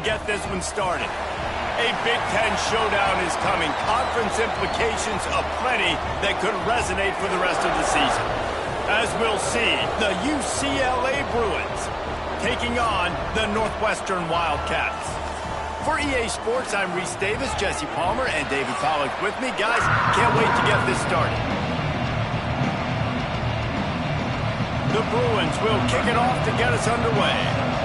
get this one started. A Big Ten showdown is coming. Conference implications aplenty that could resonate for the rest of the season. As we'll see, the UCLA Bruins taking on the Northwestern Wildcats. For EA Sports, I'm Reese Davis, Jesse Palmer, and David Pollock with me. Guys, can't wait to get this started. The Bruins will kick it off to get us underway.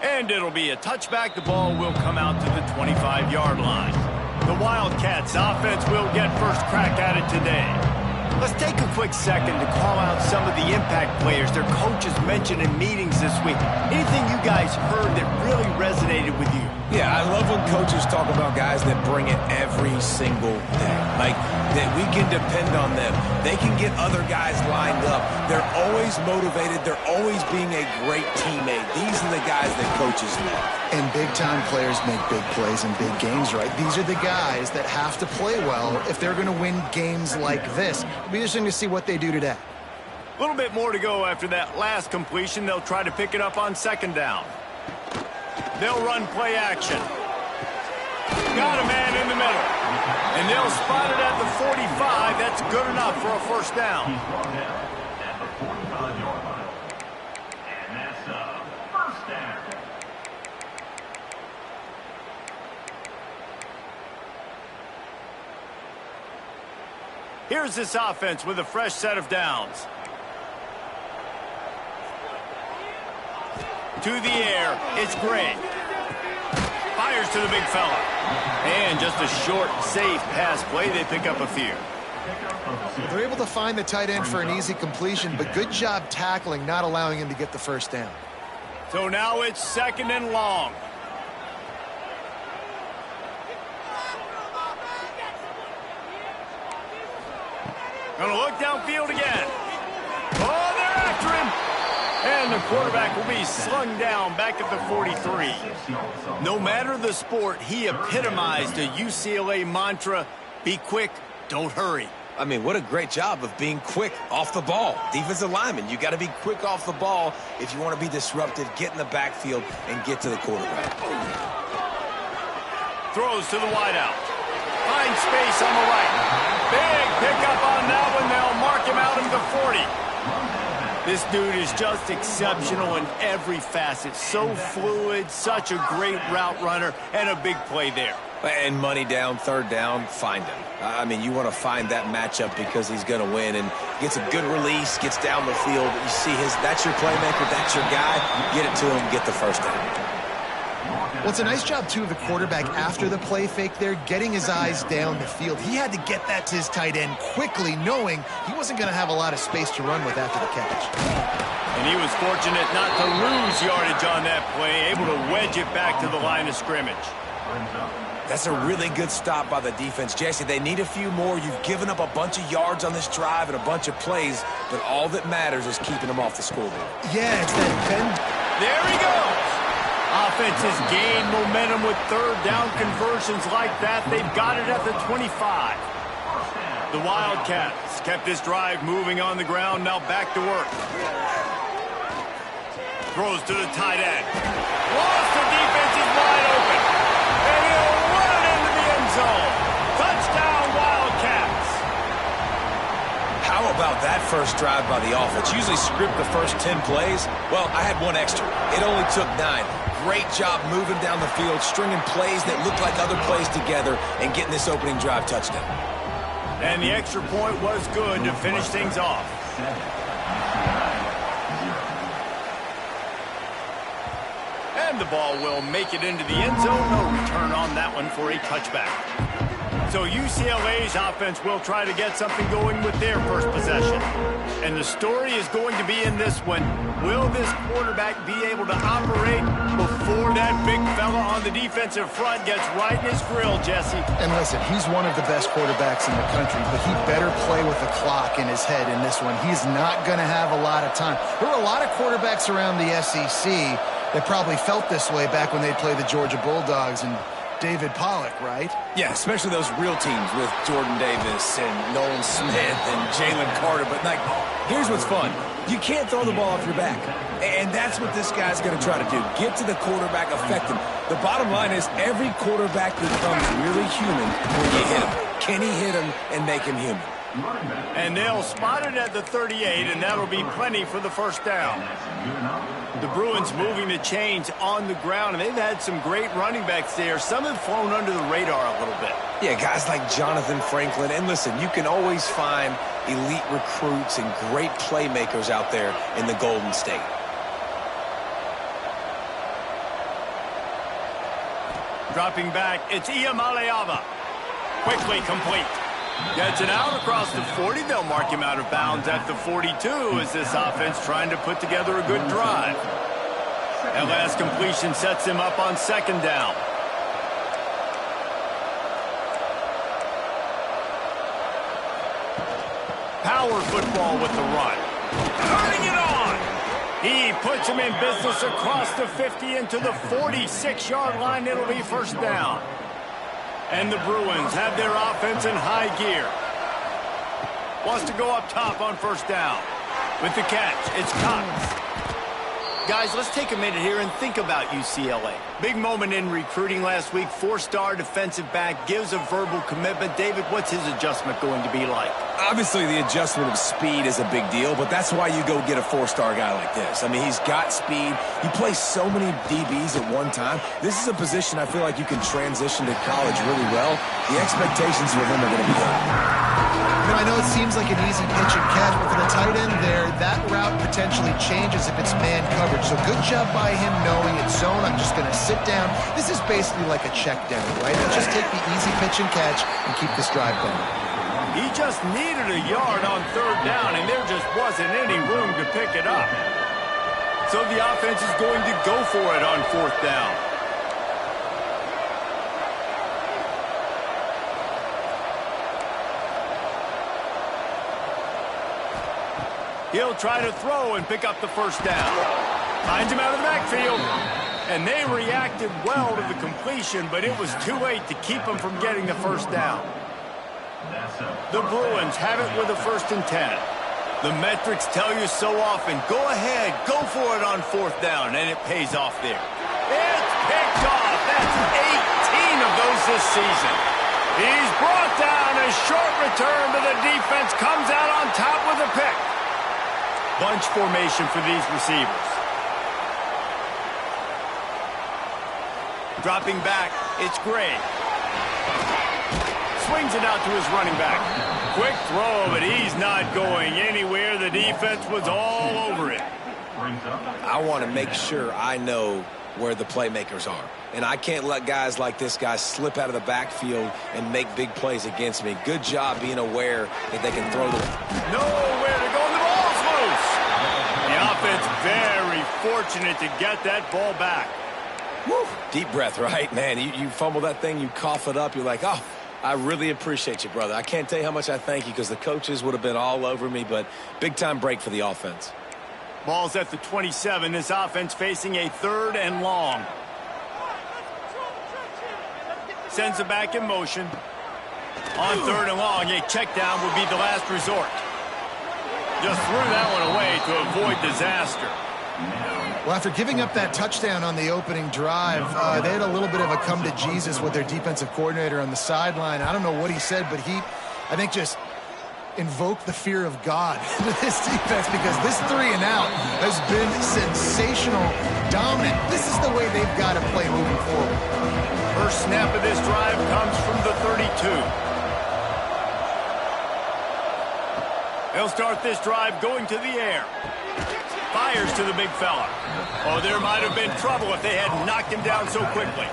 And it'll be a touchback. The ball will come out to the 25-yard line. The Wildcats offense will get first crack at it today. Let's take a quick second to call out some of the impact players their coaches mentioned in meetings this week. Anything you guys heard that really resonated with you? Yeah, I love when coaches talk about guys that bring it every single day. Like, that we can depend on them. They can get other guys lined up. They're always motivated. They're always being a great teammate. These are the guys that coaches love. And big-time players make big plays in big games, right? These are the guys that have to play well if they're going to win games like this. It'll be interesting to see what they do today. A little bit more to go after that last completion. They'll try to pick it up on second down. They'll run play action. Got a man in the middle. And they'll spot it at the 45. That's good enough for a first down. And that's a first down. Here's this offense with a fresh set of downs. To the air, it's Gray. Fires to the big fella. And just a short, safe pass play. They pick up a few. They're able to find the tight end for an easy completion, but good job tackling, not allowing him to get the first down. So now it's second and long. Gonna look downfield again. Oh, they're after him. And the quarterback will be slung down back at the 43. No matter the sport, he epitomized a UCLA mantra, be quick, don't hurry. I mean, what a great job of being quick off the ball. Defensive lineman, you got to be quick off the ball if you want to be disruptive, get in the backfield, and get to the quarterback. Throws to the wideout. Finds space on the right. Big pickup on that one. They'll mark him out at the 40. This dude is just exceptional in every facet. So fluid, such a great route runner, and a big play there. And money down, third down, find him. I mean, you want to find that matchup because he's going to win and gets a good release, gets down the field. You see that's your playmaker, that's your guy. Get it to him, get the first down. Well, it's a nice job, too, of the quarterback after the play fake there, getting his eyes down the field. He had to get that to his tight end quickly, knowing he wasn't going to have a lot of space to run with after the catch. And he was fortunate not to lose yardage on that play, able to wedge it back to the line of scrimmage. That's a really good stop by the defense. Jesse, they need a few more. You've given up a bunch of yards on this drive and a bunch of plays, but all that matters is keeping them off the scoreboard. Yeah, it's that bend. There he goes. Offense has gained momentum with third down conversions like that. They've got it at the 25. The Wildcats kept this drive moving on the ground. Now back to work. Throws to the tight end. Lost the defense is wide open. And he'll run it into the end zone. Touchdown, Wildcats. How about that first drive by the offense? Usually script the first 10 plays. Well, I had one extra. It only took 9. Great job moving down the field, stringing plays that look like other plays together, and getting this opening drive touchdown. And the extra point was good to finish things off. And the ball will make it into the end zone. No return on that one for a touchback. So UCLA's offense will try to get something going with their first possession. And the story is going to be in this one. Will this quarterback be able to operate before that big fella on the defensive front gets right in his grill, Jesse? And listen, he's one of the best quarterbacks in the country, but he better play with the clock in his head in this one. He's not going to have a lot of time. There were a lot of quarterbacks around the SEC that probably felt this way back when they played the Georgia Bulldogs and David Pollock, right? Yeah, especially those real teams with Jordan Davis and Nolan Smith and Jalen Carter. But, like, here's what's fun. You can't throw the ball off your back. And that's what this guy's going to try to do. Get to the quarterback, affect him. The bottom line is every quarterback becomes really human when you hit him. Can he hit him and make him human? And they'll spot it at the 38, and that'll be plenty for the first down. The Bruins moving the chains on the ground, and they've had some great running backs there. Some have flown under the radar a little bit. Yeah, guys like Jonathan Franklin. And listen, you can always find elite recruits and great playmakers out there in the Golden State. Dropping back, it's Iamaleava. Quickly complete. Gets it out across the 40. They'll mark him out of bounds at the 42 as this offense trying to put together a good drive. That last completion sets him up on second down. Power football with the run. Turning it on. He puts him in business across the 50 into the 46-yard line. It'll be first down. And the Bruins have their offense in high gear. Wants to go up top on first down. With the catch, it's Cox. Guys, let's take a minute here and think about UCLA. Big moment in recruiting last week. 4-star defensive back gives a verbal commitment. David, what's his adjustment going to be like? Obviously, the adjustment of speed is a big deal, but that's why you go get a 4-star guy like this. I mean, he's got speed. He plays so many DBs at one time. This is a position I feel like you can transition to college really well. The expectations for him are going to be high. You know, I know it seems like an easy pitch and catch, but for the tight end there, that route potentially changes if it's man coverage. So good job by him knowing it's zone. I'm just going to sit down. This is basically like a check down, right? Just take the easy pitch and catch and keep this drive going. He just needed a yard on third down, and there just wasn't any room to pick it up. So the offense is going to go for it on fourth down. He'll try to throw and pick up the first down. Finds him out of the backfield. And they reacted well to the completion, but it was too late to keep him from getting the first down. The Bruins have it with a 1st and 10. The metrics tell you so often, go ahead, go for it on fourth down, and it pays off there. It's picked off. That's 18 of those this season. He's brought down. A short return to the defense comes out on top with a pick. Bunch formation for these receivers. Dropping back, it's Gray. Swings it out to his running back. Quick throw, but he's not going anywhere. The defense was all over it. I want to make sure I know where the playmakers are. And I can't let guys like this guy slip out of the backfield and make big plays against me. Good job being aware that they can throw the... Nowhere to go, and the ball's loose. The offense very fortunate to get that ball back. Woo. Deep breath, right? Man, you fumble that thing, you cough it up, you're like, oh, I really appreciate you, brother. I can't tell you how much I thank you because the coaches would have been all over me, but big-time break for the offense. Ball's at the 27. This offense facing a 3rd and long. Sends it back in motion. On 3rd and long, a check down would be the last resort. Just threw that one away to avoid disaster. Well, after giving up that touchdown on the opening drive, they had a little bit of a come to Jesus with their defensive coordinator on the sideline. I don't know what he said, but he, I think, just invoked the fear of God into this defense because this 3 and out has been sensational, dominant. This is the way they've got to play moving forward. First snap of this drive comes from the 32. They'll start this drive going to the air. Fires to the big fella. Oh, there might have been trouble if they had knocked him down so quickly.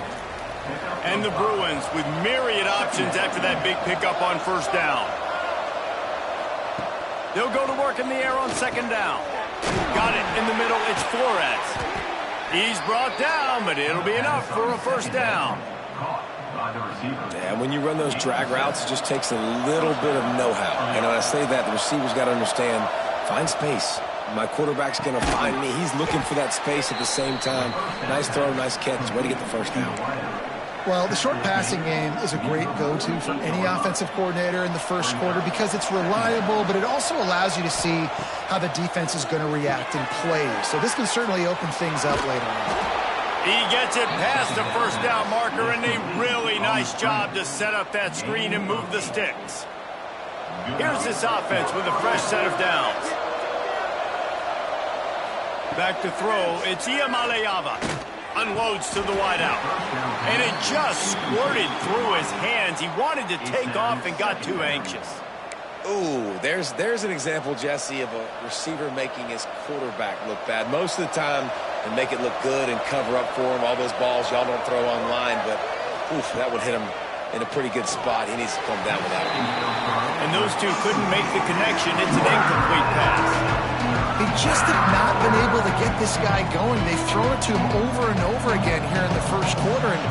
And the Bruins with myriad options after that big pickup on first down. They'll go to work in the air on second down. Got it in the middle. It's Flores. He's brought down, but it'll be enough for a first down. Yeah, when you run those drag routes, it just takes a little bit of know-how. And when I say that, the receiver's got to understand, find space. My quarterback's going to find me. He's looking for that space at the same time. Nice throw, nice catch. Way to get the first down. Well, the short passing game is a great go-to for any offensive coordinator in the first quarter because it's reliable, but it also allows you to see how the defense is going to react in plays. So this can certainly open things up later on. He gets it past the first down marker, and a really nice job to set up that screen and move the sticks. Here's this offense with a fresh set of downs. Back to throw, it's Iamaleava. Unloads to the wideout. And it just squirted through his hands. He wanted to take off and got too anxious. Ooh, there's an example, Jesse, of a receiver making his quarterback look bad. Most of the time, they make it look good and cover up for him. All those balls y'all don't throw online, but oof, that would hit him in a pretty good spot. He needs to come down with that one. And those two couldn't make the connection. It's an incomplete pass. They just have not been able to get this guy going. They've thrown it to him over and over again here in the first quarter, and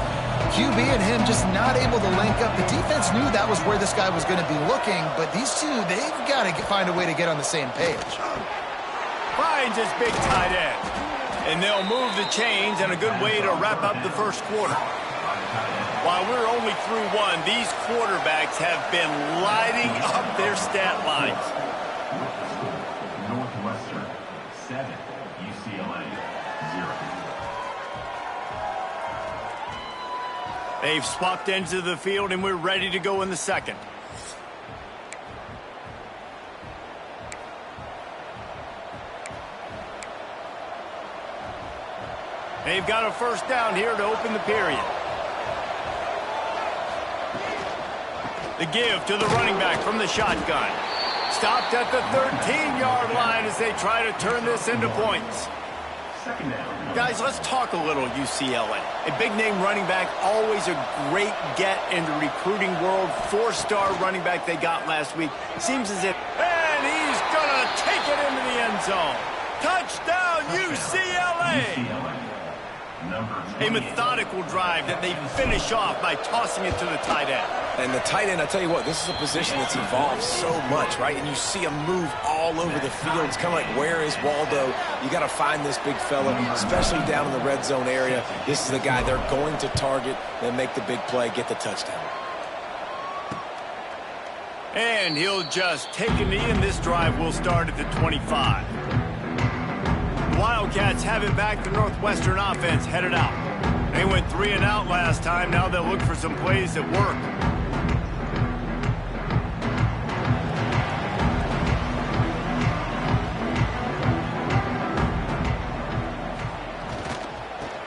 QB and him just not able to link up. The defense knew that was where this guy was going to be looking, but these two, they've got to find a way to get on the same page. Finds his big tight end. And they'll move the chains, and a good way to wrap up the first quarter. While we're only through one, these quarterbacks have been lighting up their stat lines. Northwestern 7, UCLA 0. They've swapped ends of the field, and we're ready to go in the second. They've got a first down here to open the period. The give to the running back from the shotgun. Stopped at the 13-yard line as they try to turn this into points. Second down. Guys, let's talk a little UCLA. A big-name running back, always a great get in the recruiting world. 4-star running back they got last week. Seems as if... And he's going to take it into the end zone. Touchdown, UCLA! A methodical drive that they finish off by tossing it to the tight end. And the tight end, I tell you what, this is a position that's evolved so much, right? And you see him move all over the field. It's kind of like, where is Waldo? You got to find this big fella, especially down in the red zone area. This is the guy they're going to target and make the big play, get the touchdown. And he'll just take a knee, and this drive will start at the 25. The Wildcats have it back. The Northwestern offense headed out. They went 3 and out last time. Now they'll look for some plays that work.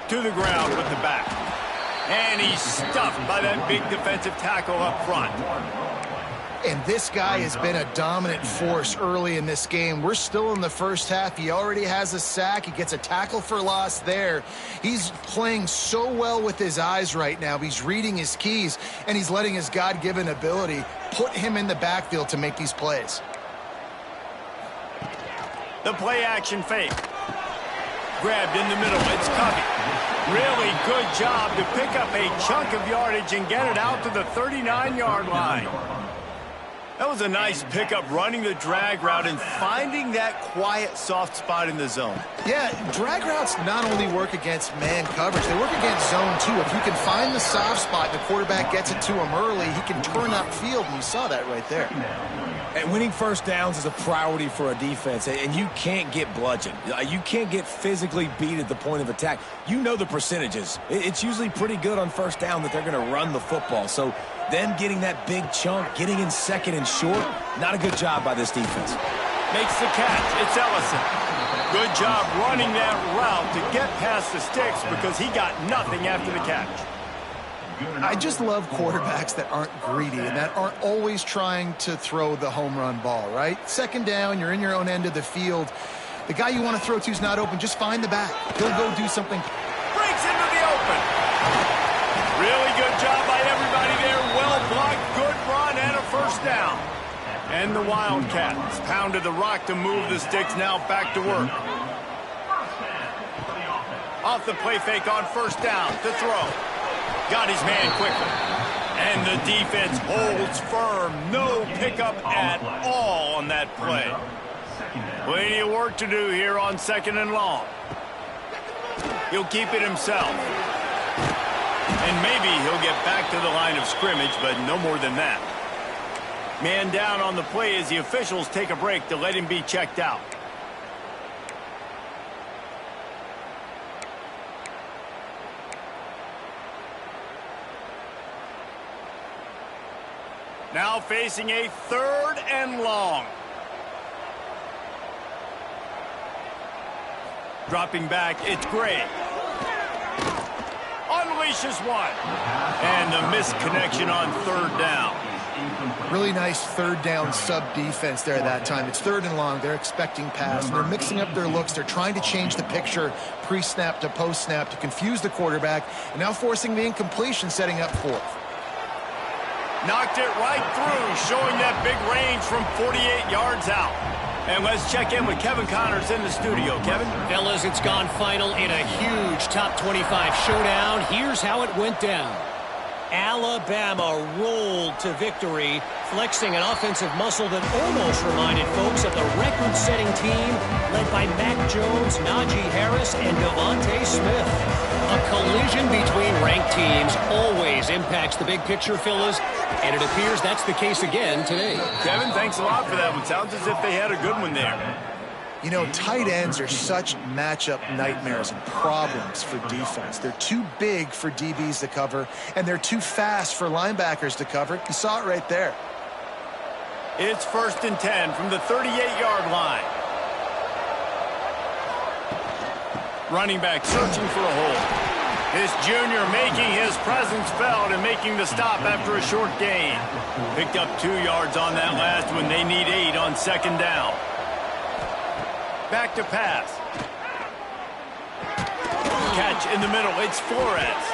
To the ground with the back. And he's stuffed by that big defensive tackle up front. And this guy has been a dominant force early in this game. We're still in the first half. He already has a sack. He gets a tackle for loss there. He's playing so well with his eyes right now. He's reading his keys, and he's letting his God-given ability put him in the backfield to make these plays. The play-action fake. Grabbed in the middle. It's Covey. Really good job to pick up a chunk of yardage and get it out to the 39-yard line. That was a nice pickup, running the drag route and finding that quiet, soft spot in the zone. Yeah, drag routes not only work against man coverage, they work against zone too. If you can find the soft spot, the quarterback gets it to him early, he can turn upfield, and you saw that right there. And winning first downs is a priority for a defense, and you can't get bludgeoned. You can't get physically beat at the point of attack. You know the percentages. It's usually pretty good on first down that they're going to run the football. So them getting that big chunk, getting in second and short, not a good job by this defense. Makes the catch. It's Ellison. Good job running that route to get past the sticks because he got nothing after the catch. I just love quarterbacks that aren't greedy and that aren't always trying to throw the home run ball, right? Second down, you're in your own end of the field. The guy you want to throw to is not open. Just find the back. He'll go do something. Breaks into the open. Really good job by everybody there. Well blocked, good run, and a first down. And the Wildcats pounded the rock to move the sticks. Now back to work. Off the play fake on first down to throw. Got his man quickly. And the defense holds firm. No pickup at all on that play. Plenty of work to do here on second and long. He'll keep it himself. And maybe he'll get back to the line of scrimmage, but no more than that. Man down on the play as the officials take a break to let him be checked out. Now facing a 3rd and long. Dropping back, it's Gray. Unleashes one. And a misconnection on 3rd down. Really nice 3rd down sub-defense there that time. It's 3rd and long. They're expecting pass. And they're mixing up their looks. They're trying to change the picture pre-snap to post-snap to confuse the quarterback. And now forcing the incompletion, setting up 4th. Knocked it right through, showing that big range from 48 yards out. And let's check in with Kevin Connors in the studio. Kevin? Fellas, it's gone final in a huge top 25 showdown. Here's how it went down. Alabama rolled to victory, flexing an offensive muscle that almost reminded folks of the record-setting team led by Mac Jones, Najee Harris, and Devontae Smith. A collision between ranked teams always impacts the big picture, fellas, and it appears that's the case again today. Kevin, thanks a lot for that one. Sounds as if they had a good one there. You know, tight ends are such matchup nightmares and problems for defense. They're too big for DBs to cover, and they're too fast for linebackers to cover. You saw it right there. It's 1st and 10 from the 38-yard line. Running back searching for a hole. This junior making his presence felt and making the stop after a short gain. Picked up 2 yards on that last one. They need 8 on 2nd down. Back to pass. Catch in the middle. It's Flores.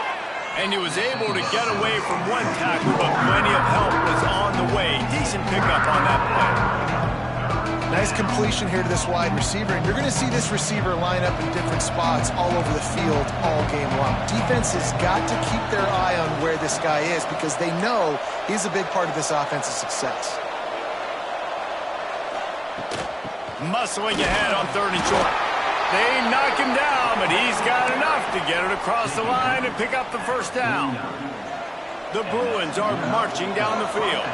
And he was able to get away from one tackle, but plenty of help was on the way. Decent pickup on that play. Nice completion here to this wide receiver. And you're going to see this receiver line up in different spots all over the field all game long. Defense has got to keep their eye on where this guy is because they know he's a big part of this offense's success. Muscling ahead on 3rd and short. They knock him down, but he's got enough to get it across the line and pick up the 1st down. The Bruins are marching down the field.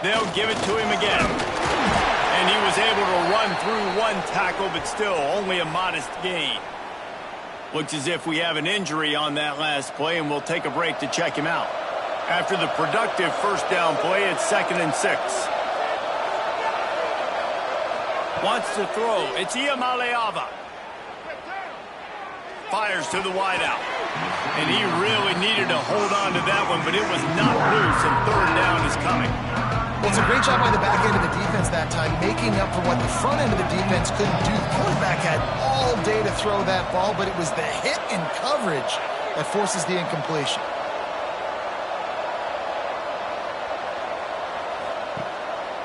They'll give it to him again. And he was able to run through one tackle, but still only a modest gain. Looks as if we have an injury on that last play, and we'll take a break to check him out. After the productive 1st down play, it's 2nd and 6. Wants to throw. It's Iamaleava. Fires to the wideout. And he really needed to hold on to that one, but it was not loose, and 3rd down is coming. Well, it's a great job by the back end of the defense that time, making up for what the front end of the defense couldn't do. The quarterback had all day to throw that ball, but it was the hit in coverage that forces the incompletion.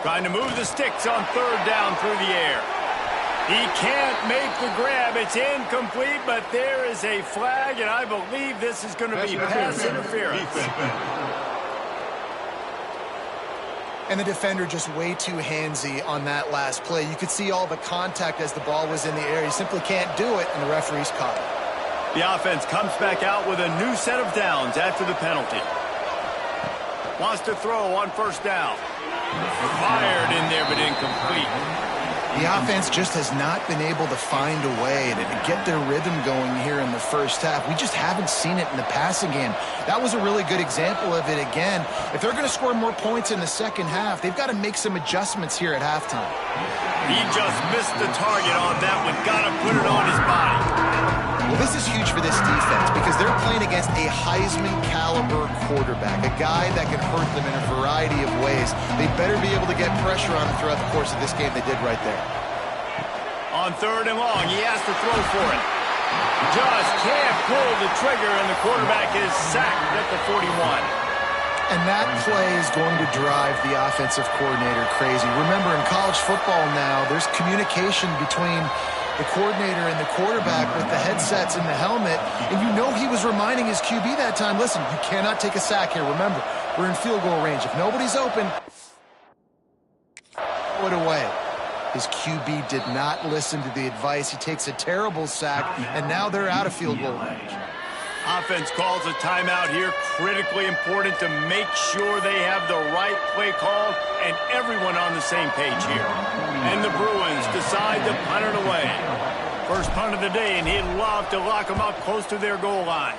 Trying to move the sticks on 3rd down through the air. He can't make the grab. It's incomplete, but there is a flag, and I believe this is going to be pass interference. And the defender just way too handsy on that last play. You could see all the contact as the ball was in the air. You simply can't do it, and the referee's caught it. The offense comes back out with a new set of downs after the penalty. Wants to throw on 1st down. Fired in there, but incomplete. The offense just has not been able to find a way to get their rhythm going here in the 1st half. We just haven't seen it in the passing game. That was a really good example of it again. If they're going to score more points in the 2nd half, they've got to make some adjustments here at halftime. He just missed the target on that one. Got to put it on his body. Well, this is huge for this defense because they're playing against a Heisman-caliber quarterback, a guy that can hurt them in a variety of ways. They better be able to get pressure on him throughout the course of this game. They did right there. On 3rd and long, he has to throw for it. Just can't pull the trigger, and the quarterback is sacked at the 41. And that play is going to drive the offensive coordinator crazy. Remember, in college football now, there's communication between the coordinator and the quarterback with the headsets and the helmet, and you know he was reminding his QB that time, listen, you cannot take a sack here. Remember, we're in field goal range. If nobody's open, throw it away. His QB did not listen to the advice. He takes a terrible sack, and now they're out of field goal range. Offense calls a timeout here. Critically important to make sure they have the right play called and everyone on the same page here. And the Bruins decide to punt it away. First punt of the day, and he'd love to lock them up close to their goal line.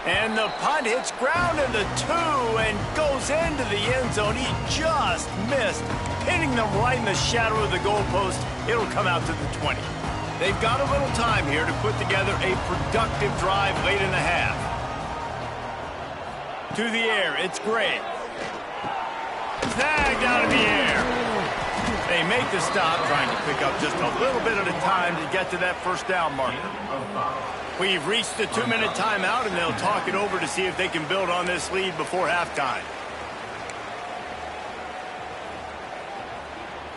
And the punt hits ground in the 2 and goes into the end zone. He just missed, hitting them right in the shadow of the goalpost. It'll come out to the 20. They've got a little time here to put together a productive drive late in the half. To the air, it's Gray. Snagged out of the air. They make the stop, trying to pick up just a little bit at a time to get to that first down marker. We've reached the 2-minute timeout, and they'll talk it over to see if they can build on this lead before halftime.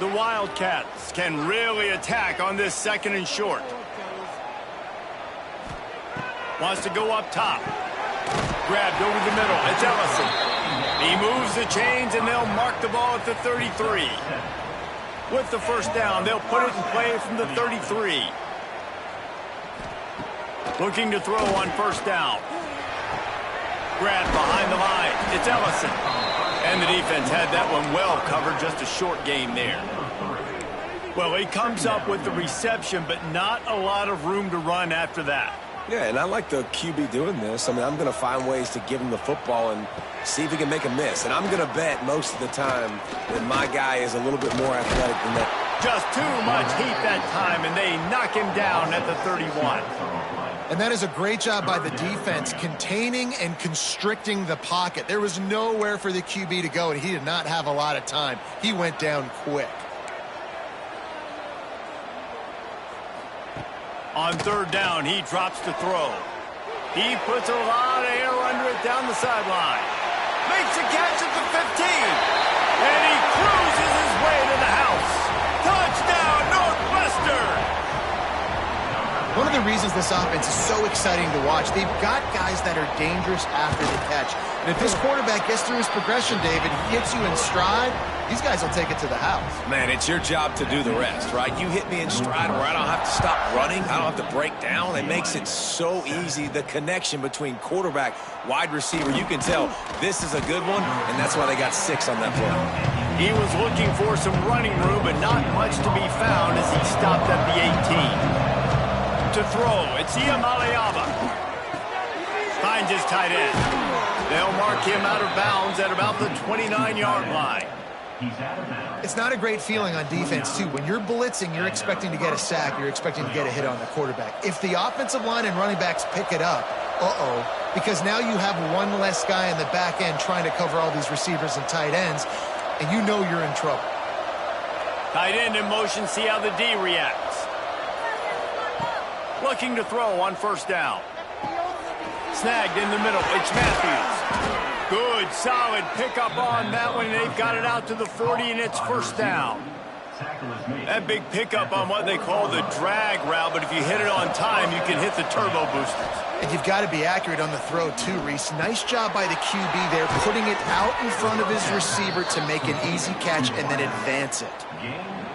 The Wildcats can really attack on this 2nd and short. Wants to go up top. Grabbed over the middle. It's Ellison. He moves the chains, and they'll mark the ball at the 33. With the first down, they'll put it in play from the 33. Looking to throw on first down. Grabbed behind the line. It's Ellison. And the defense had that one well covered. Just a short game there. Well, he comes up with the reception, but not a lot of room to run after that. Yeah, and I like the QB doing this. I mean, I'm going to find ways to give him the football and see if he can make a miss. And I'm going to bet most of the time that my guy is a little bit more athletic than that. Just too much heat that time, and they knock him down at the 31. And that is a great job by the defense, containing and constricting the pocket. There was nowhere for the QB to go, and he did not have a lot of time. He went down quick. On third down, he drops to throw. He puts a lot of air under it down the sideline. Makes a catch at the 15. And he cruises his way to the house. Touchdown, Northwestern! One of the reasons this offense is so exciting to watch, they've got guys that are dangerous after the catch. And if this quarterback gets through his progression, David, he hits you in stride, these guys will take it to the house. Man, it's your job to do the rest, right? You hit me in stride where I don't have to stop running. I don't have to break down. It makes it so easy. The connection between quarterback, wide receiver, you can tell this is a good one, and that's why they got 6 on that play. He was looking for some running room, but not much to be found as he stopped at the 18. To throw, it's Iamaleava. Finds his tight end. They'll mark him out of bounds at about the 29-yard line. It's not a great feeling on defense, too. When you're blitzing, you're expecting to get a sack. You're expecting to get a hit on the quarterback. If the offensive line and running backs pick it up, because now you have one less guy in the back end trying to cover all these receivers and tight ends, and you know you're in trouble. Tight end in motion, see how the D reacts. Looking to throw on first down. Snagged in the middle. It's Matthews. Good, solid pickup on that one. They've got it out to the 40, and it's first down. That big pickup on what they call the drag route, but if you hit it on time, you can hit the turbo boosters. And you've got to be accurate on the throw, too, Reese. Nice job by the QB there, putting it out in front of his receiver to make an easy catch and then advance it.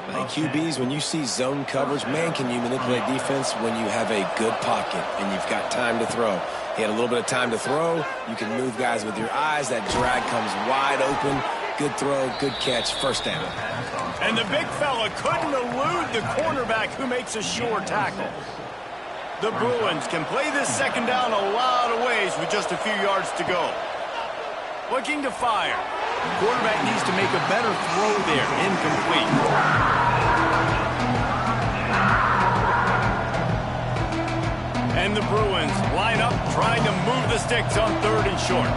Like QBs, when you see zone coverage, man, can you manipulate defense when you have a good pocket and you've got time to throw. He had a little bit of time to throw. You can move guys with your eyes. That drag comes wide open. Good throw, good catch, first down. And the big fella couldn't elude the cornerback who makes a sure tackle. The Bruins can play this second down a lot of ways with just a few yards to go. Looking to fire. Quarterback needs to make a better throw there. Incomplete. And the Bruins line up trying to move the sticks on third and short.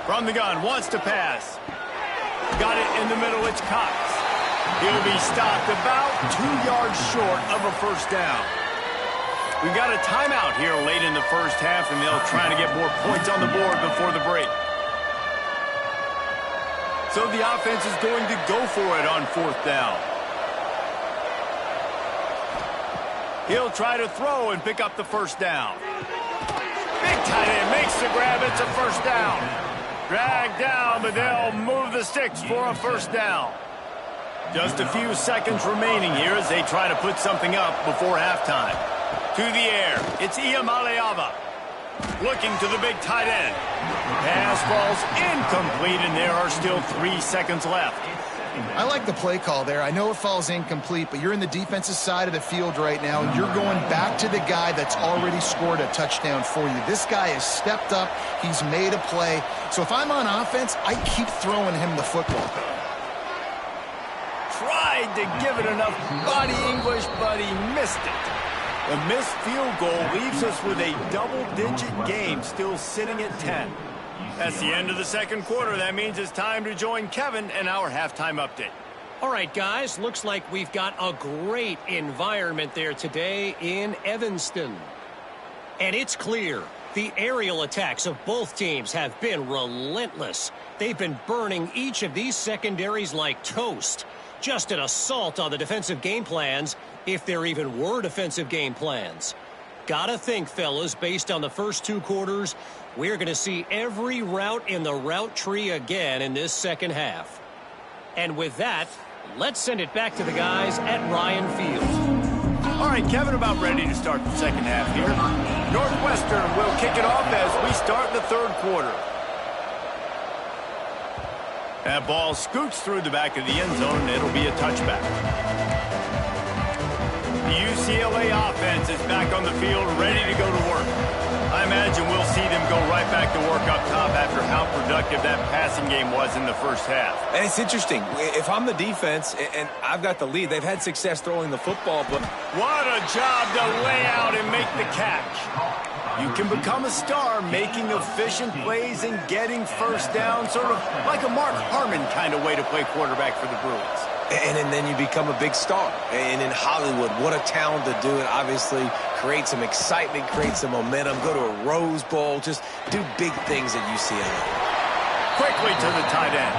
From the gun, wants to pass. Got it in the middle, it's Cox. He'll be stopped about 2 yards short of a first down. We've got a timeout here late in the first half, and they'll try to get more points on the board before the break. So the offense is going to go for it on fourth down. He'll try to throw and pick up the first down. Big tight end makes the grab. It's a first down. Dragged down, but they'll move the sticks for a first down. Just a few seconds remaining here as they try to put something up before halftime. To the air, it's Iamaleava. Looking to the big tight end. Pass falls incomplete, and there are still 3 seconds left. I like the play call there. I know it falls incomplete, but you're in the defensive side of the field right now, and you're going back to the guy that's already scored a touchdown for you. This guy has stepped up. He's made a play. So if I'm on offense, I keep throwing him the football. Tried to give it enough body English, but he missed it. The missed field goal leaves us with a double-digit game still sitting at 10. That's the end of the second quarter. That means it's time to join Kevin and our halftime update. All right, guys, looks like we've got a great environment there today in Evanston. And it's clear the aerial attacks of both teams have been relentless. They've been burning each of these secondaries like toast. Just an assault on the defensive game plans, if there even were defensive game plans. Gotta think, fellas, based on the first 2 quarters, we're going to see every route in the route tree again in this second half. And with that, let's send it back to the guys at Ryan Field. All right, Kevin, about ready to start the second half here. Northwestern will kick it off as we start the third quarter. That ball scoots through the back of the end zone, and it'll be a touchback. The UCLA offense is back on the field, ready to go to work. I imagine we'll see them go right back to work up top after how productive that passing game was in the first half. And it's interesting. If I'm the defense and I've got the lead, they've had success throwing the football, but what a job to lay out and make the catch. You can become a star making efficient plays and getting first down, sort of like a Mark Harmon kind of way to play quarterback for the Bruins. And then you become a big star. And in Hollywood, what a talent to do it. Obviously, create some excitement, create some momentum, go to a Rose Bowl, just do big things at UCLA. Quickly to the tight end.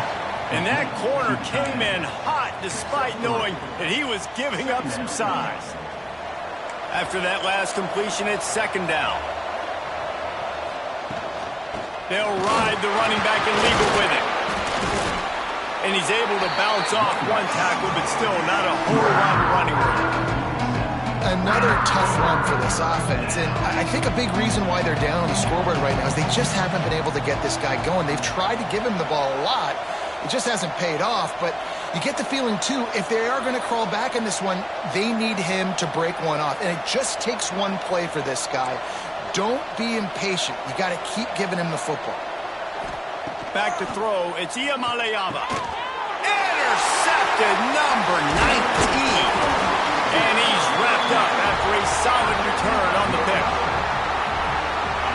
And that corner came in hot despite knowing that he was giving up some size. After that last completion, it's second down. They'll ride the running back and leave it with him. And he's able to bounce off one tackle, but still not a whole lot of running room. Another tough run for this offense. And I think a big reason why they're down on the scoreboard right now is they just haven't been able to get this guy going. They've tried to give him the ball a lot. It just hasn't paid off. But you get the feeling, too, if they are going to crawl back in this one, they need him to break one off. And it just takes one play for this guy. Don't be impatient. You got to keep giving him the football. Back to throw, it's Iamaleava. Intercepted, number 19. And he's wrapped up after a solid return on the pick.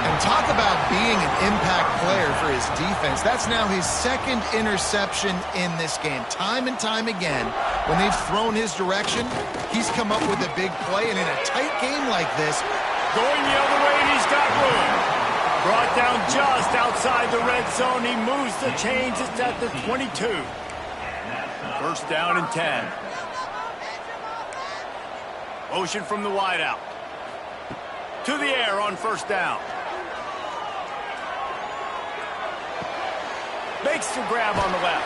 And talk about being an impact player for his defense. That's now his second interception in this game. Time and time again, when they've thrown his direction, he's come up with a big play. And in a tight game like this, going the other way, and he's got room. Brought down just outside the red zone. He moves the chains. It's at the 22. First down and 10. Motion from the wideout. To the air on first down. Makes the grab on the left.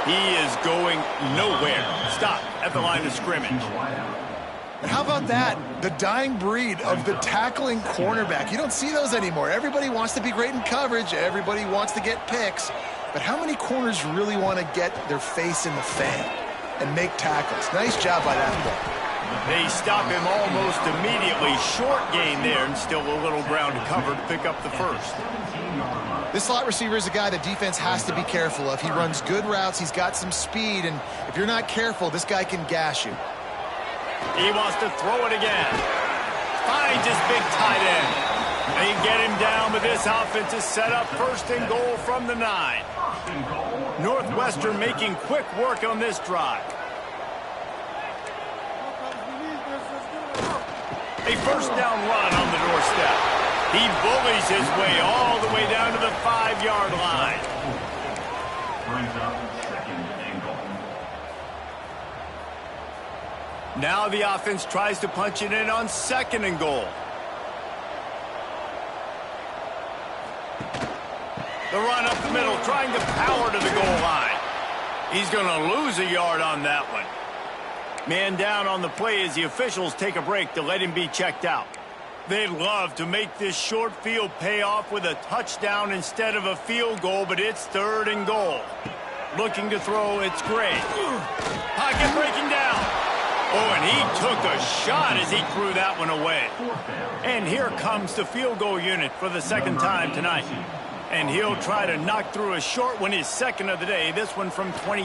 He is going nowhere. Stop at the line of scrimmage. How about that? The dying breed of the tackling cornerback. You don't see those anymore. Everybody wants to be great in coverage. Everybody wants to get picks. But how many corners really want to get their face in the fan and make tackles? Nice job by that play. They stop him almost immediately. Short gain there and still a little ground to cover to pick up the first. This slot receiver is a guy the defense has to be careful of. He runs good routes. He's got some speed. And if you're not careful, this guy can gash you. He wants to throw it again. Finds his big tight end. They get him down, but this offense is set up first and goal from the 9. Northwestern making quick work on this drive. A first down run on the doorstep. He bullies his way all the way down to the 5-yard line. Brings up second and goal. Now the offense tries to punch it in on second and goal. The run up the middle, trying to power to the goal line. He's going to lose a yard on that one. Man down on the play as the officials take a break to let him be checked out. They'd love to make this short field pay off with a touchdown instead of a field goal, but it's 3rd and goal. Looking to throw, it's Gray. Pocket breaking down. Oh, and he took a shot as he threw that one away. And here comes the field goal unit for the 2nd time tonight. And he'll try to knock through a short one, his 2nd of the day, this one from 23.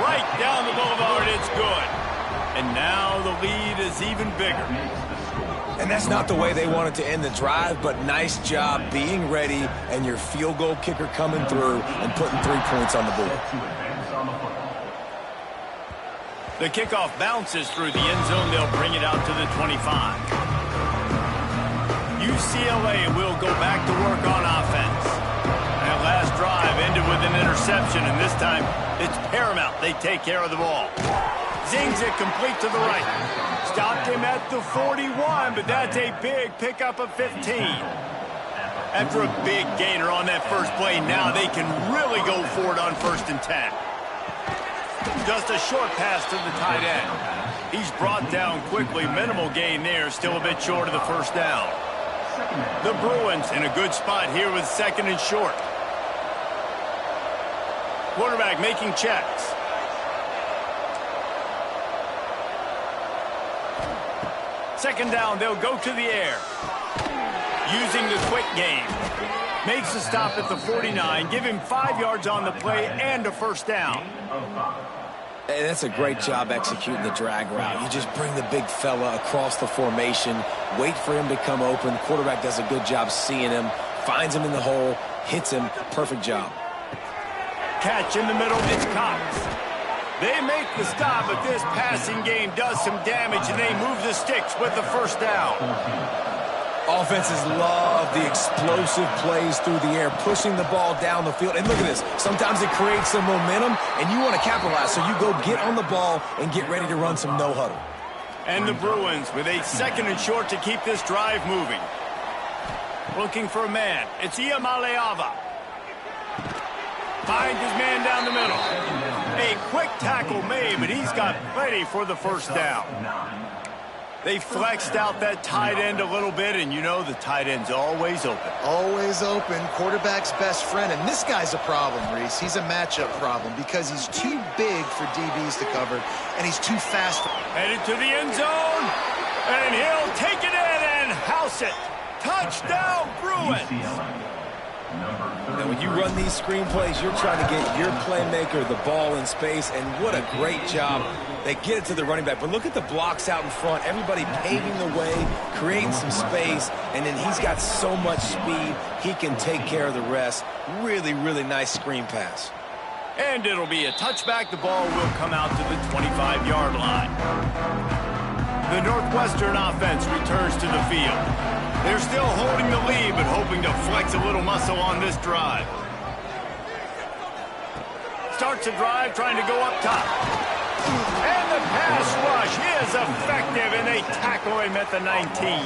Right down the boulevard, it's good. And now the lead is even bigger. And that's not the way they wanted to end the drive, but nice job being ready and your field goal kicker coming through and putting 3 points on the board. The kickoff bounces through the end zone. They'll bring it out to the 25. UCLA will go back to work on offense. That last drive ended with an interception, and this time it's paramount they take care of the ball. Zings it complete to the right. Stopped him at the 41, but that's a big pickup of 15. After a big gainer on that first play, now they can really go for it on 1st and 10. Just a short pass to the tight end. He's brought down quickly. Minimal gain there, still a bit short of the 1st down. The Bruins in a good spot here with 2nd and short. Quarterback making checks. Second down, they'll go to the air. Using the quick game. Makes a stop at the 49. Give him 5 yards on the play and a 1st down. And that's a great job executing the drag route. You just bring the big fella across the formation, wait for him to come open. Quarterback does a good job seeing him, finds him in the hole, hits him. Perfect job. Catch in the middle, it's Cox. They make the stop, but this passing game does some damage, and they move the sticks with the 1st down. Offenses love the explosive plays through the air, pushing the ball down the field. And look at this. Sometimes it creates some momentum, and you want to capitalize. So you go get on the ball and get ready to run some no-huddle. And the Bruins with a 2nd and short to keep this drive moving. Looking for a man. It's Iamaleava. Finds his man down the middle. A quick tackle made, but he's got plenty for the 1st down. They flexed out that tight end a little bit, and you know the tight end's always open. Always open. Quarterback's best friend. And this guy's a problem, Reese. He's a matchup problem because he's too big for DBs to cover, and he's too fast. Headed to the end zone, and he'll take it in and house it. Touchdown, Bruins. Now, when you run these screen plays, you're trying to get your playmaker the ball in space, and what a great job. They get it to the running back, but look at the blocks out in front. Everybody paving the way, creating some space, and then he's got so much speed, he can take care of the rest. Really, really nice screen pass. And it'll be a touchback. The ball will come out to the 25-yard line. The Northwestern offense returns to the field. They're still holding the lead, but hoping to flex a little muscle on this drive. Starts a drive, trying to go up top. And the pass rush is effective, and they tackle him at the 19.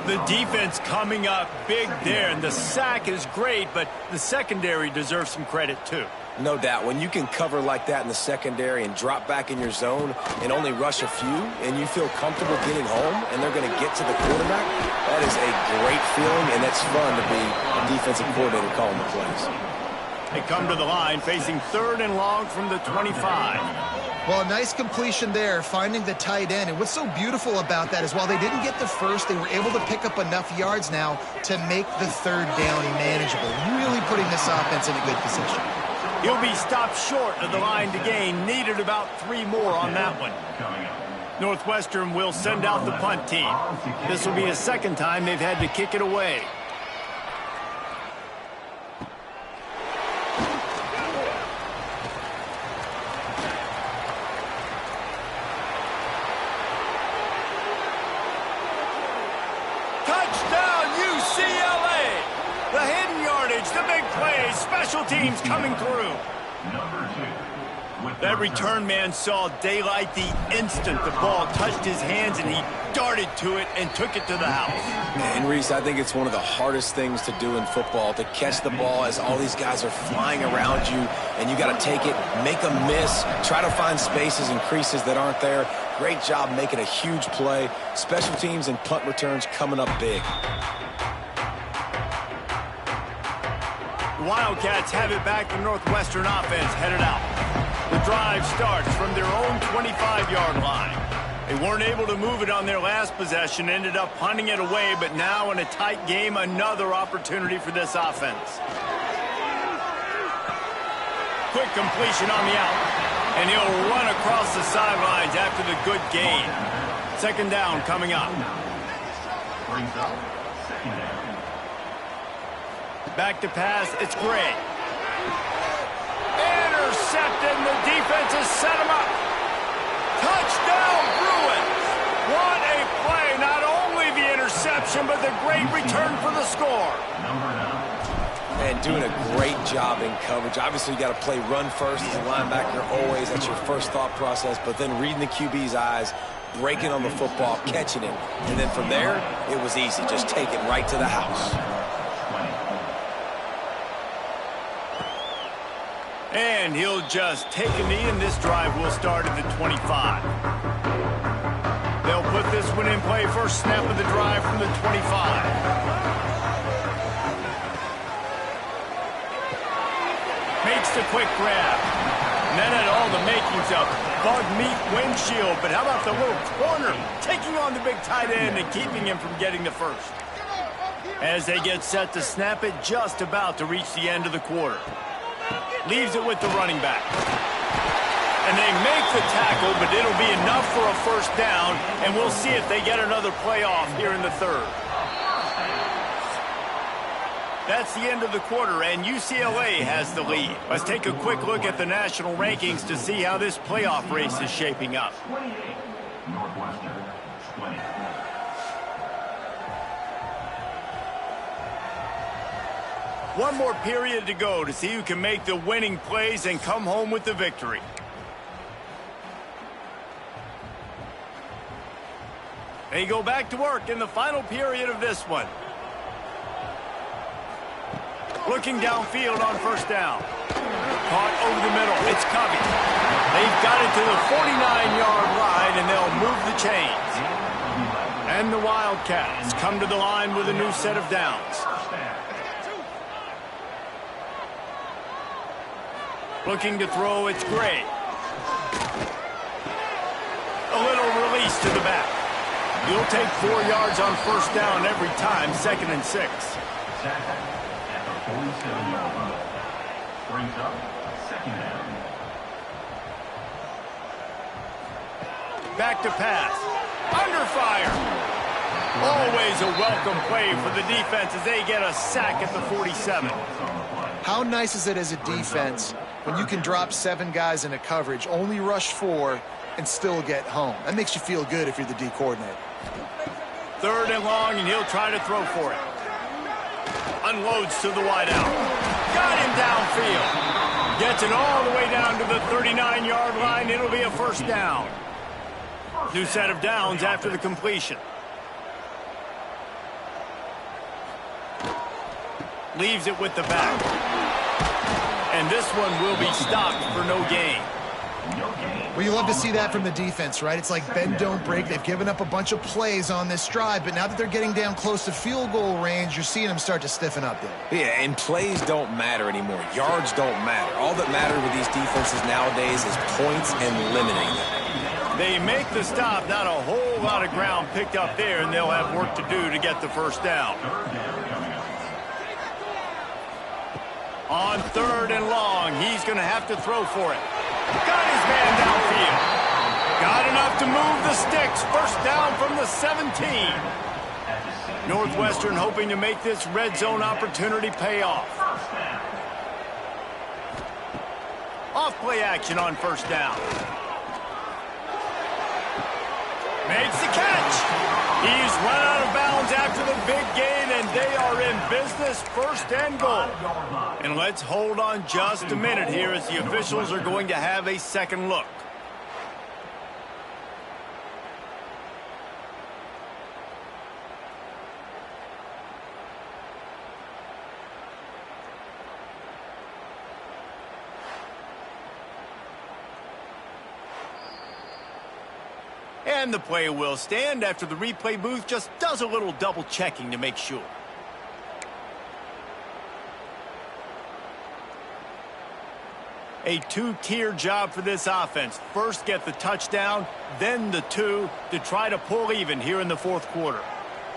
The defense coming up big there, and the sack is great, but the secondary deserves some credit too. No doubt. When you can cover like that in the secondary and drop back in your zone and only rush a few, and you feel comfortable getting home, and they're going to get to the quarterback, that is a great feeling, and it's fun to be a defensive coordinator calling the plays. They come to the line facing 3rd and long from the 25. Well, a nice completion there, finding the tight end. And what's so beautiful about that is while they didn't get the 1st, they were able to pick up enough yards now to make the 3rd down manageable, really putting this offense in a good position. He'll be stopped short of the line to gain. Needed about 3 more on that one. Northwestern will send out the punt team. This will be a 2nd time they've had to kick it away. Touchdown, UCLA! The hidden yardage, the big plays, special teams coming through. That return man saw daylight the instant the ball touched his hands, and he darted to it and took it to the house. And Reese, I think it's one of the hardest things to do in football, to catch the ball as all these guys are flying around you, and you got to take it, make a miss, try to find spaces and creases that aren't there. Great job making a huge play. Special teams and punt returns coming up big. The Wildcats have it back. The Northwestern offense headed out. The drive starts from their own 25-yard line. They weren't able to move it on their last possession, ended up punting it away, but now in a tight game, another opportunity for this offense. Quick completion on the out, and he'll run across the sidelines after the good gain. Second down coming up. Brings up second down. Back to pass, it's Gray. Intercepted, and the defense has set him up. Touchdown, Bruins! What a play! Not only the interception, but the great return for the score. Number 9. And doing a great job in coverage. Obviously, you got to play run first as a linebacker always. That's your first thought process. But then reading the QB's eyes, breaking on the football, catching it. And then from there, it was easy. Just take it right to the house. And he'll just take a knee, and this drive will start at the 25. They'll put this one in play. First snap of the drive from the 25. Makes the quick grab. And that had all the makings of bug meat windshield. But how about the little corner taking on the big tight end and keeping him from getting the first? As they get set to snap it, just about to reach the end of the quarter. Leaves it with the running back. And they make the tackle, but it'll be enough for a first down, and we'll see if they get another play off here in the third. That's the end of the quarter, and UCLA has the lead. Let's take a quick look at the national rankings to see how this playoff race is shaping up. 28. Northwestern 20. One more period to go to see who can make the winning plays and come home with the victory. They go back to work in the final period of this one. Looking downfield on first down. Caught over the middle. It's Covey. They've got it to the 49-yard line, and they'll move the chains. And the Wildcats come to the line with a new set of downs. Looking to throw, it's Gray. A little release to the back. You'll take 4 yards on first down every time, 2nd and 6. At the 47-yard line. Brings up second down. Back to pass. Under fire. Always a welcome play for the defense as they get a sack at the 47. How nice is it as a defense when you can drop 7 guys into coverage, only rush 4, and still get home? That makes you feel good if you're the D coordinator. Third and long, and he'll try to throw for it. Unloads to the wideout. Got him downfield. Gets it all the way down to the 39-yard line. It'll be a first down. New set of downs after the completion. Leaves it with the back. And this one will be stopped for no gain. Well, you love to see that from the defense, right? It's like bend, don't break. They've given up a bunch of plays on this drive, but now that they're getting down close to field goal range, you're seeing them start to stiffen up there. Yeah, and plays don't matter anymore. Yards don't matter. All that matters with these defenses nowadays is points and limiting them. They make the stop. Not a whole lot of ground picked up there, and they'll have work to do to get the first down. On third and long, he's going to have to throw for it. Got his man downfield. Got enough to move the sticks. First down from the 17. Northwestern hoping to make this red zone opportunity pay off. Off play action on first down. Makes the catch. He's run out of bounds after the big gain, and And they are in business, first and goal. And let's hold on just a minute here as the officials are going to have a second look. And the play will stand after the replay booth just does a little double checking to make sure. A two-tier job for this offense. First get the touchdown, then the two to try to pull even here in the fourth quarter.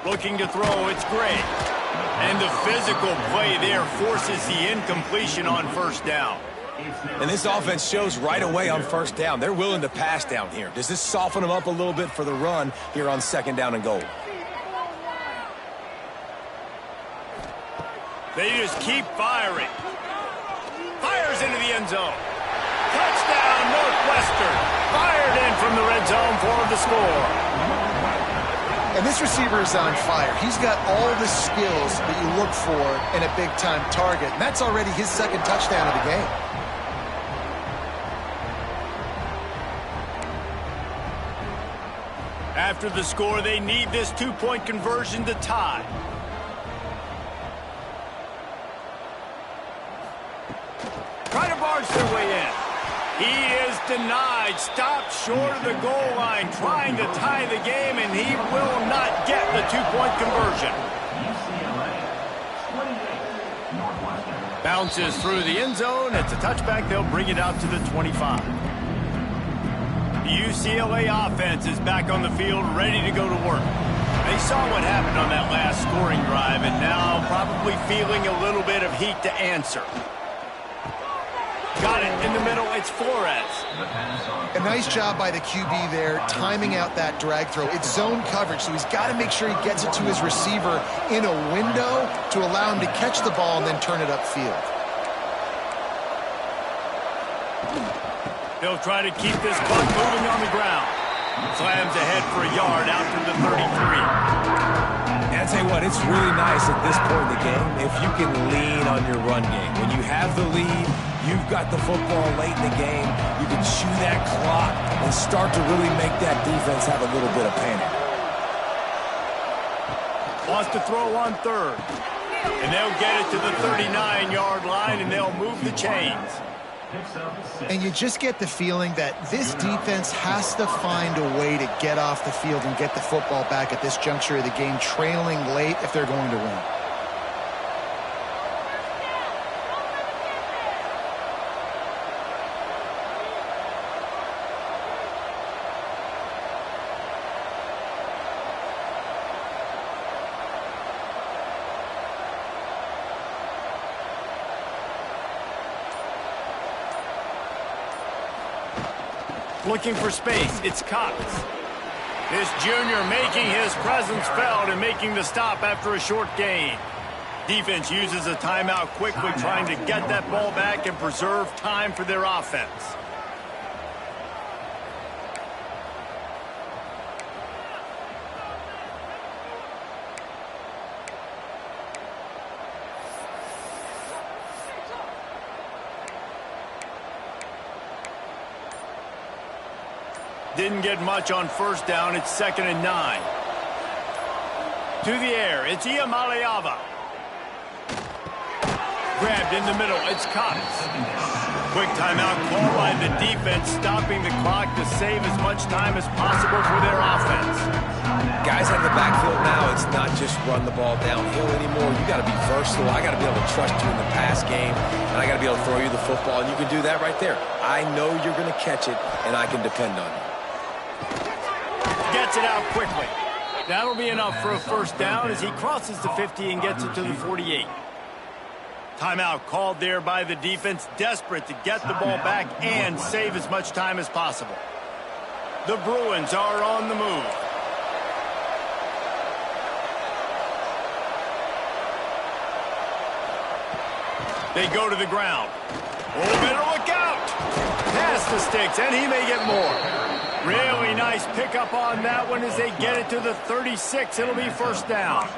Looking to throw, it's great. And the physical play there forces the incompletion on first down. And this offense shows right away on first down. They're willing to pass down here. Does this soften them up a little bit for the run here on second down and goal? They just keep firing. Fires into the end zone. Touchdown, Northwestern. Fired in from the red zone for the score. And this receiver is on fire. He's got all the skills that you look for in a big-time target. And that's already his second touchdown of the game. After the score, they need this two-point conversion to tie. Try to barge their way in. He is denied, stopped short of the goal line, trying to tie the game, and he will not get the two-point conversion. Bounces through the end zone. It's a touchback. They'll bring it out to the 25. The UCLA offense is back on the field, ready to go to work. They saw what happened on that last scoring drive, and now probably feeling a little bit of heat to answer. Got it in the middle. It's Flores. A nice job by the QB there, timing out that drag throw. It's zone coverage, so he's got to make sure he gets it to his receiver in a window to allow him to catch the ball and then turn it upfield. They'll try to keep this puck moving on the ground. Slams ahead for a yard out to the 33. And I'll tell you what, it's really nice at this point in the game if you can lean on your run game. When you have the lead, you've got the football late in the game, you can chew that clock and start to really make that defense have a little bit of panic. Wants to throw on third. And they'll get it to the 39-yard line, and they'll move the chains. And you just get the feeling that this defense has to find a way to get off the field and get the football back at this juncture of the game, trailing late if they're going to win. Looking for space, it's Cox. This junior making his presence felt and making the stop after a short gain. Defense uses a timeout quickly, trying to get that ball back and preserve time for their offense. Didn't get much on first down. It's 2nd and 9. To the air. It's Iamaleava. Grabbed in the middle. It's Cox. Quick timeout call by the defense, stopping the clock to save as much time as possible for their offense. Guys have the backfield now. It's not just run the ball downhill anymore. You got to be versatile. I got to be able to trust you in the pass game, and I got to be able to throw you the football, and you can do that right there. I know you're going to catch it, and I can depend on you. Gets it out quickly. That'll be enough for a first down as he crosses the 50 and gets it to the 48. Timeout called there by the defense, desperate to get the ball back and save as much time as possible. The Bruins are on the move. They go to the ground. Oh, better look out! Past the sticks, and he may get more. Really nice pickup on that one as they get it to the 36. It'll be first down.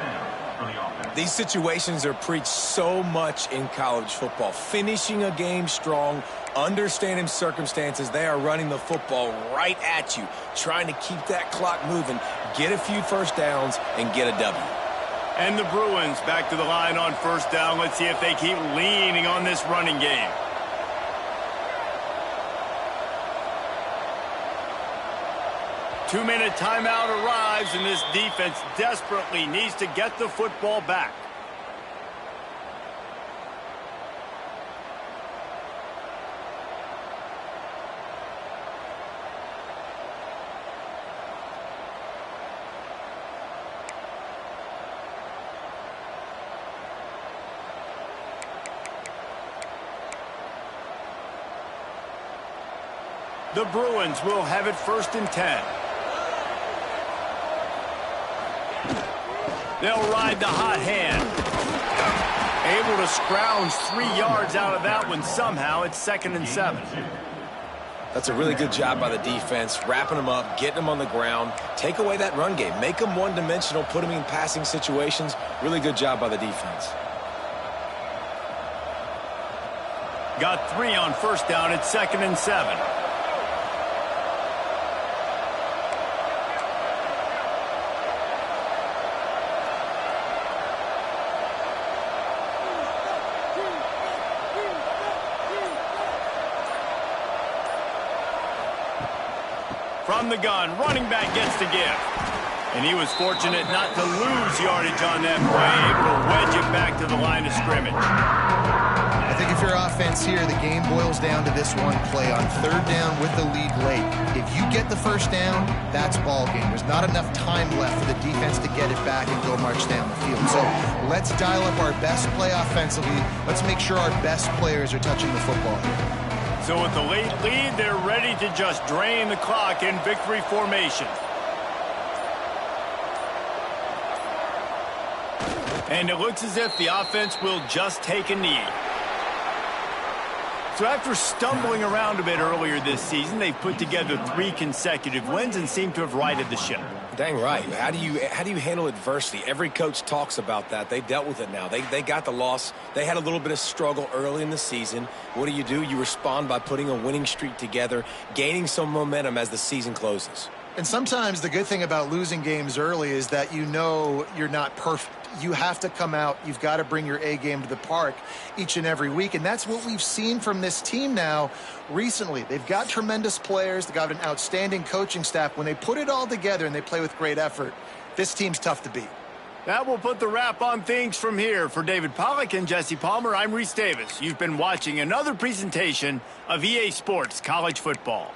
These situations are preached so much in college football. Finishing a game strong, understanding circumstances. They are running the football right at you, trying to keep that clock moving, get a few first downs, and get a W. And the Bruins back to the line on first down. Let's see if they keep leaning on this running game. Two-minute timeout arrives, and this defense desperately needs to get the football back. The Bruins will have it 1st and 10. They'll ride the hot hand. Able to scrounge 3 yards out of that one somehow. It's 2nd and 7. That's a really good job by the defense, wrapping them up, getting them on the ground. Take away that run game. Make them one-dimensional, put them in passing situations. Really good job by the defense. Got 3 on first down. It's 2nd and 7. From the gun, running back gets the give. And he was fortunate not to lose yardage on that play, able to wedge it back to the line of scrimmage. I think if you're offense here, the game boils down to this one play on 3rd down with the lead late. If you get the first down, that's ball game. There's not enough time left for the defense to get it back and go march down the field. So let's dial up our best play offensively. Let's make sure our best players are touching the football here. So with the late lead, they're ready to just drain the clock in victory formation. And it looks as if the offense will just take a knee. So after stumbling around a bit earlier this season, they've put together 3 consecutive wins and seem to have righted the ship. Dang right. How do you handle adversity? Every coach talks about that. They dealt with it now. They got the loss. They had a little bit of struggle early in the season. What do? You respond by putting a winning streak together, gaining some momentum as the season closes. And sometimes the good thing about losing games early is that you know you're not perfect. You have to come out. You've got to bring your A game to the park each and every week. And that's what we've seen from this team now recently. They've got tremendous players. They've got an outstanding coaching staff. When they put it all together and they play with great effort, this team's tough to beat. That will put the wrap on things from here. For David Pollack and Jesse Palmer, I'm Reese Davis. You've been watching another presentation of EA Sports College Football.